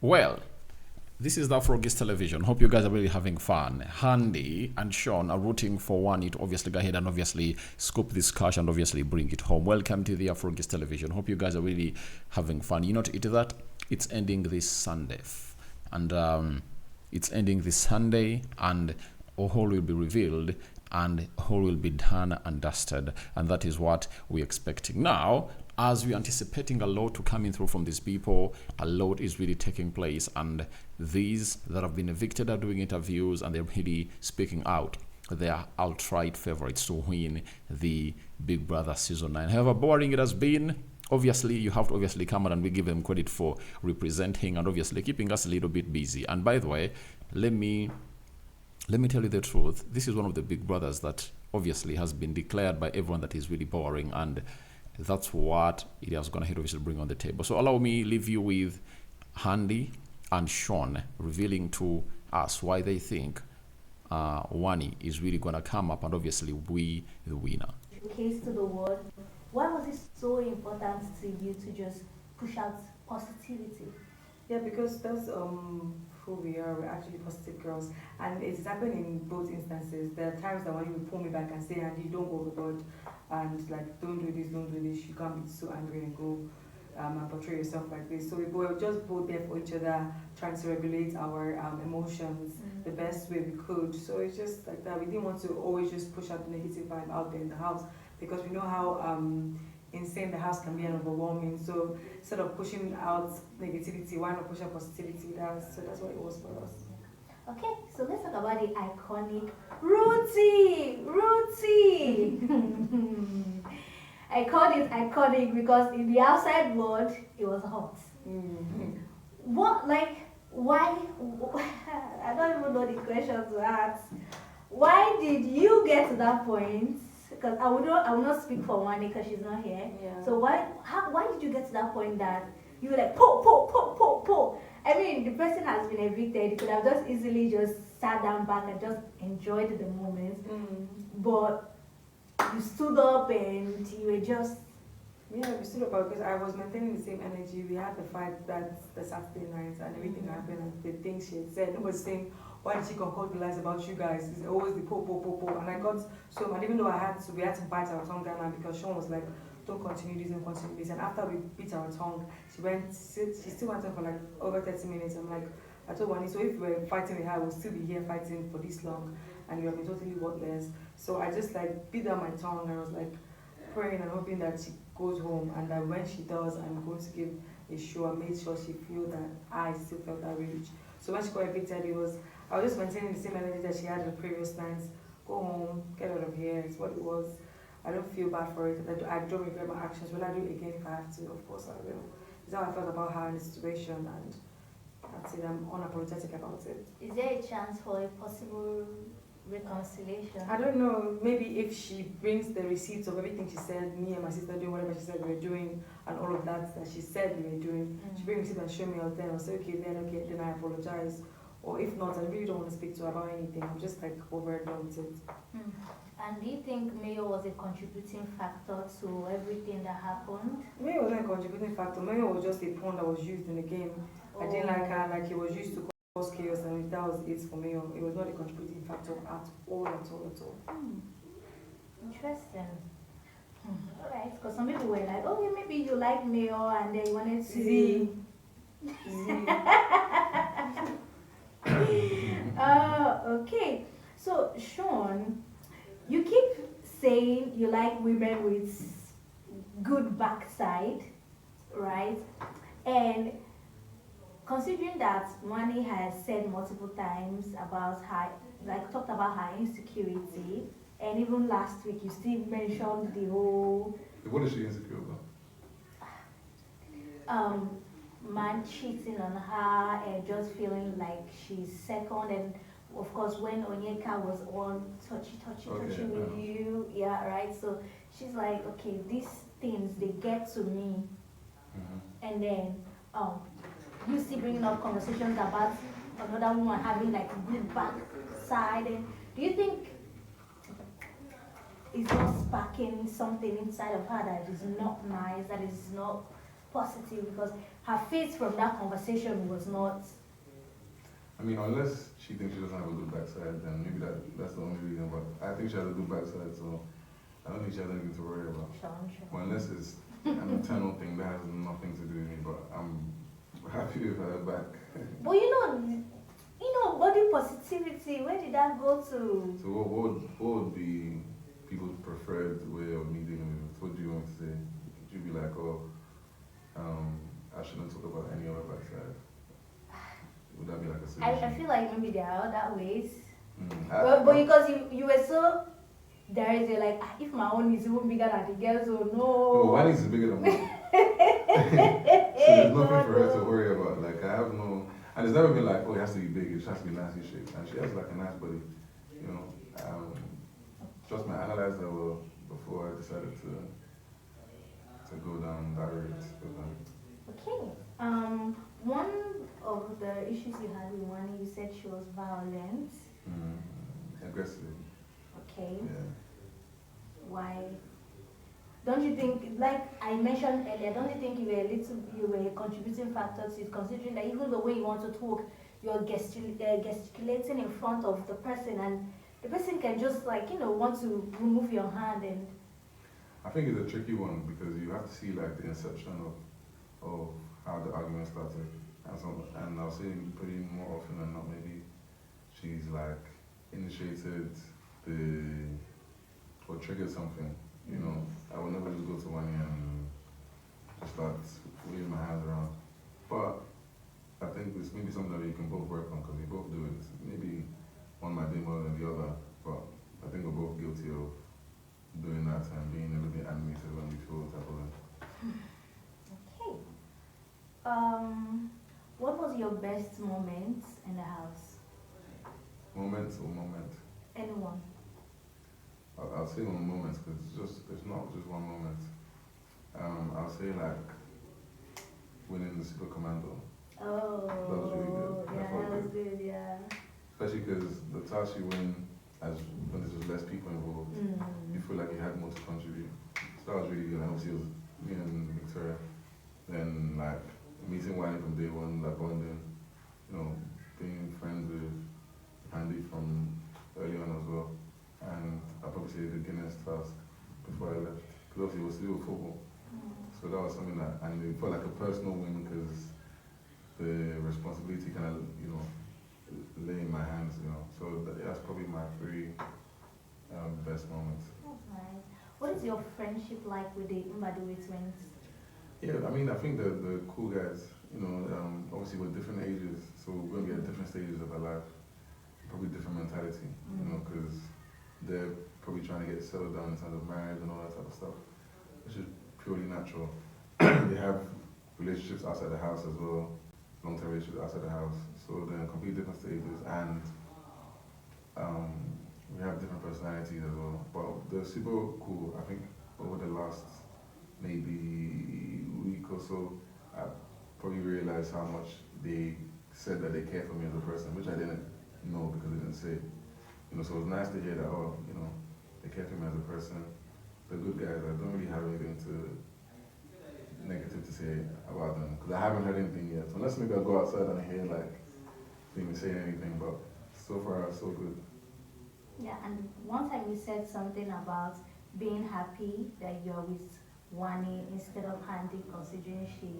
Well, this is the Afro television. Hope you guys are really having fun. Handi and Shaun are rooting for Wanni to obviously go ahead and obviously scoop this cash and obviously bring it home. Welcome to the Afro television. Hope you guys are really having fun. You know, to eat that, it's ending this Sunday. And it's ending this Sunday, and all will be revealed and all will be done and dusted, and that is what we're expecting now. As we're anticipating a lot to coming through from these people, a lot is really taking place, and these that have been evicted are doing interviews and they're really speaking out. They are outright favorites to win the Big Brother Season 9. However boring it has been, obviously you have to obviously come out and we give them credit for representing and obviously keeping us a little bit busy. And by the way, let me tell you the truth. This is one of the Big Brothers that obviously has been declared by everyone that is really boring, and that's what it is going to obviously bring on the table. So allow me leave you with Handi and Shaun revealing to us why they think Wanni is really going to come up and obviously be the winner. Case to the world. Why was it so important to you to just push out positivity? Yeah, because that's who we are. We're actually positive girls, and it's happened in both instances. There are times that when you pull me back and say, "Andy, don't go overboard," and like, "Don't do this, don't do this." You can't be so angry and go and portray yourself like this. So we were just both there for each other, trying to regulate our emotions the best way we could. So it's just like that. We didn't want to always just push out the negative vibe out there in the house, because we know how insane the house can be and overwhelming. So instead of pushing out negativity, why not push out positivity? So that's what it was for us. Okay, so let's talk about the iconic Rooty. I called it iconic because in the outside world it was hot. What, like, why? I don't even know the question to ask. Why did you get to that point? Because I will not speak for Wanni because she's not here. Yeah. So why did you get to that point that you were like po? I mean, the person has been evicted. You could have just easily just sat down back and just enjoyed the moment. But you stood up and you were just... Yeah, we stood up because I was maintaining the same energy. We had the fight that the Saturday night and everything happened, and the things she had said. Nobody was saying, "Why did she concoct the lies about you guys?" It's always the po. And I got so mad, even though we had to bite our tongue down, because Shaun was like, don't continue this. And after we beat our tongue, she still went on for like over 30 minutes. I'm like, I told Wanni, so if we were fighting with her, we'll still be here fighting for this long, and you have been totally worthless. So I just like beat down my tongue, and I was like praying and hoping that she goes home, and that when she does, I'm going to give a show and make sure she feel that I still felt that rage. So when she got evicted, I was just maintaining the same energy that she had in the previous nights. Go home, get out of here. It's what it was. I don't feel bad for it. I don't regret my actions. Will I do it again if I have to? Of course I will. It's how I felt about her in the situation, and that's it. I'm unapologetic about it. Is there a chance for a possible reconciliation? I don't know. Maybe if she brings the receipts of everything she said, me and my sister doing whatever she said we were doing, and all of that she said we were doing, she bring receipts and show me all then I'll say, okay, then I apologize. Or if not, I really don't want to speak to her about anything. I'm just like over it, done with it. And do you think Mayo was a contributing factor to everything that happened? Mayo wasn't a contributing factor. Mayo was just a pawn that was used in the game. I didn't like her, like he was used to cause chaos, and that was it for Mayo. It was not a contributing factor at all. Interesting. Alright, because some people were like, oh, yeah, maybe you like Mayo and they wanted to... Z. Okay. So, Shaun, you keep saying you like women with good backside, right? And considering that Wanni has said multiple times about her, like talked about her insecurity, and even last week you still mentioned the whole... What is she insecure about? Man cheating on her and just feeling like she's second, and of course when Onyeka was on touchy with you, yeah, right? So she's like, okay, these things, they get to me. And then you see bringing up conversations about another woman having like a good backside. And do you think it's not sparking something inside of her that is not nice, that is not positive because her face from that conversation was not. I mean, unless she thinks she doesn't have a good backside, then maybe that's the only reason. But I think she has a good backside, so I don't think she has anything to worry about. Shaun. Well, unless it's an internal thing that has nothing to do with me, but I'm happy with her back. But body positivity, where did that go to? So what would be people's preferred way of me dealing with it? What do you want to say? Would you be like, I shouldn't talk about any other backside? Would that be like a solution? I feel like maybe there are other ways. Mm. But because you were so, there is a like, if my own is even bigger than the girls, oh no. No, one is bigger than mine. So there's nothing for her to worry about. Like, I have no, and it's never been like, oh, it has to be big, it has to be nicely shaped. And she has like a nice body, you know. Trust me, I analyzed her well before I decided to go down that route with her. Okay. One of the issues you had with Wanni, you said she was violent. Aggressive. Okay. Yeah. Why? Don't you think, like I mentioned earlier, don't you think you were a contributing factor to it, considering that even the way you want to talk, you're gesticulating in front of the person, and the person can just want to remove your hand and. I think it's a tricky one because you have to see like the inception of how the argument started, and I'll say pretty more often than not, maybe she's like initiated or triggered something. You know, I would never just go to Wanni and just start waving my hands around. But I think it's maybe something that we can both work on because we both do it. Maybe one might be more than the other, but I think we're both guilty of doing that and being a little bit animated when we feel that way. Okay. What was your best moment in the house? Moment or moment? Anyone. I'll say one moment because it's not just one moment. I'll say like winning the Super Commando. Oh, That was really good. Yeah, that was good, yeah. Especially because the task you win, when there's just less people involved, you feel like you had more to contribute. So that was really good. And obviously it was me and Victoria. Then like meeting Wanni from day one, like bonding, being friends with Handi from early on as well. And I probably say the Guinness task before I left. Because obviously it was to do with football. So that was something that, and it felt like a personal win because the responsibility kind of, lay in my hands, So that's probably my three best moments. That's nice. What is your friendship like with the Mbadue twins? Yeah, I mean, I think the cool guys, obviously we're different ages, so we're going to be at different stages of our life. Probably different mentality, because they're probably trying to get settled down in terms of marriage and all that type of stuff, which is purely natural. They have relationships outside the house as well, long-term relationships outside the house, so they're in completely different stages, and we have different personalities as well. But they're super cool. I think over the last maybe week or so, I probably realized how much they said that they care for me as a person, which I didn't know because they didn't say it. So it was nice to hear that, they care for me as a person. They're good guys. I don't really have anything negative to say about them because I haven't heard anything yet. Unless maybe I'll go outside and hear them saying anything, but so far so good. Yeah, and one time you said something about being happy that you're with Wanni instead of Handi, considering she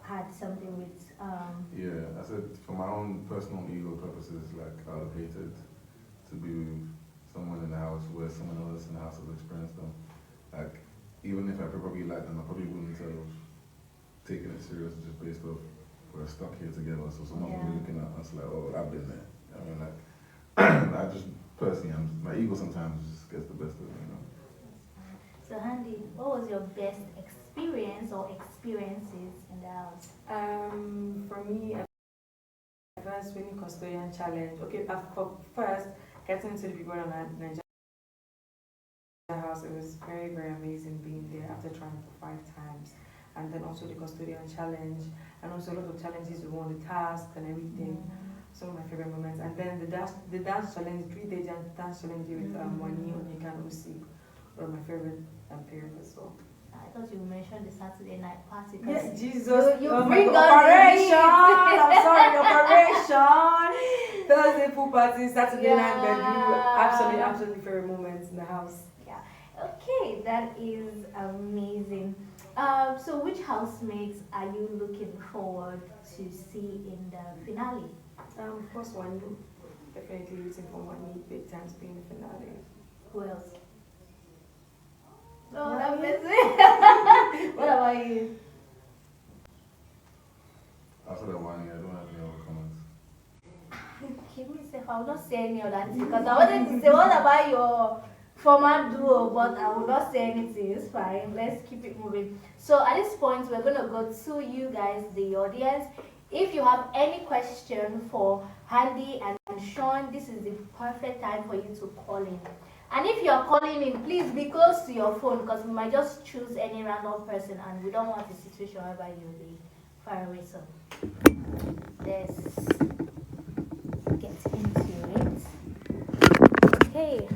had something with. Yeah, I said for my own personal ego purposes, like I would have hated to be with someone in the house where someone else in the house has experienced them. Like, even if I probably liked them, I probably wouldn't have taken it serious just based off we're stuck here together. So someone will be looking at us like, oh, I've been there. I mean, like, I just personally, my ego sometimes just gets the best of me, So, Handi, what was your best experience or experiences in the house? For me, advanced winning custodian challenge. Okay, first, getting into the people on Naija house, it was very, very amazing being there after trying for 5 times. And then also the custodian challenge, and also a lot of challenges we won the task and everything. Some of my favorite moments. And then the dance challenge, 3-day dance challenge with Wanni, Onyeka, and Usi, one of my favorite periods as well. I thought you mentioned the Saturday night party. Yes, Jesus. You Oh my bring God. on the Operation. I'm sorry, operation. Thursday pool party, Saturday night bedroom. Absolutely favorite moments in the house. Yeah. Okay, that is amazing. So which housemates are you looking forward to see in the finale? Of course, Wanni. Definitely rooting for Wanni. Big time to be in the finale. Who else? No, Oh, that that makes What about you? After that one year, I don't have any other comments. Give me a sec. I will not say any other thing because I wanted to say what about your former duo, but I will not say anything. It's fine. Let's keep it moving. So at this point, we're gonna go to you guys, the audience. If you have any question for Handi and Shaun, this is the perfect time for you to call in. And if you're calling in, please be close to your phone because we might just choose any random person and we don't want a situation whereby you'll be far away. So let's get into it. Okay.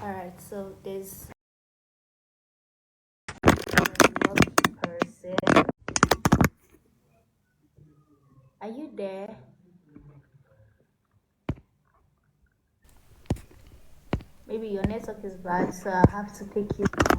Alright, so there's one person. Are you there? Maybe your network is bad, so I have to take you down.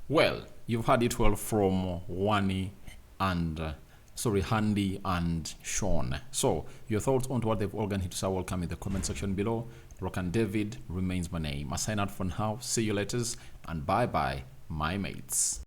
Well, you've had it well from Wanni and Handi and Shaun. So your thoughts on what they've all gone here to say, welcome in the comment section below. Rock and David remains my name. I sign out for now. See you later and bye bye, my mates.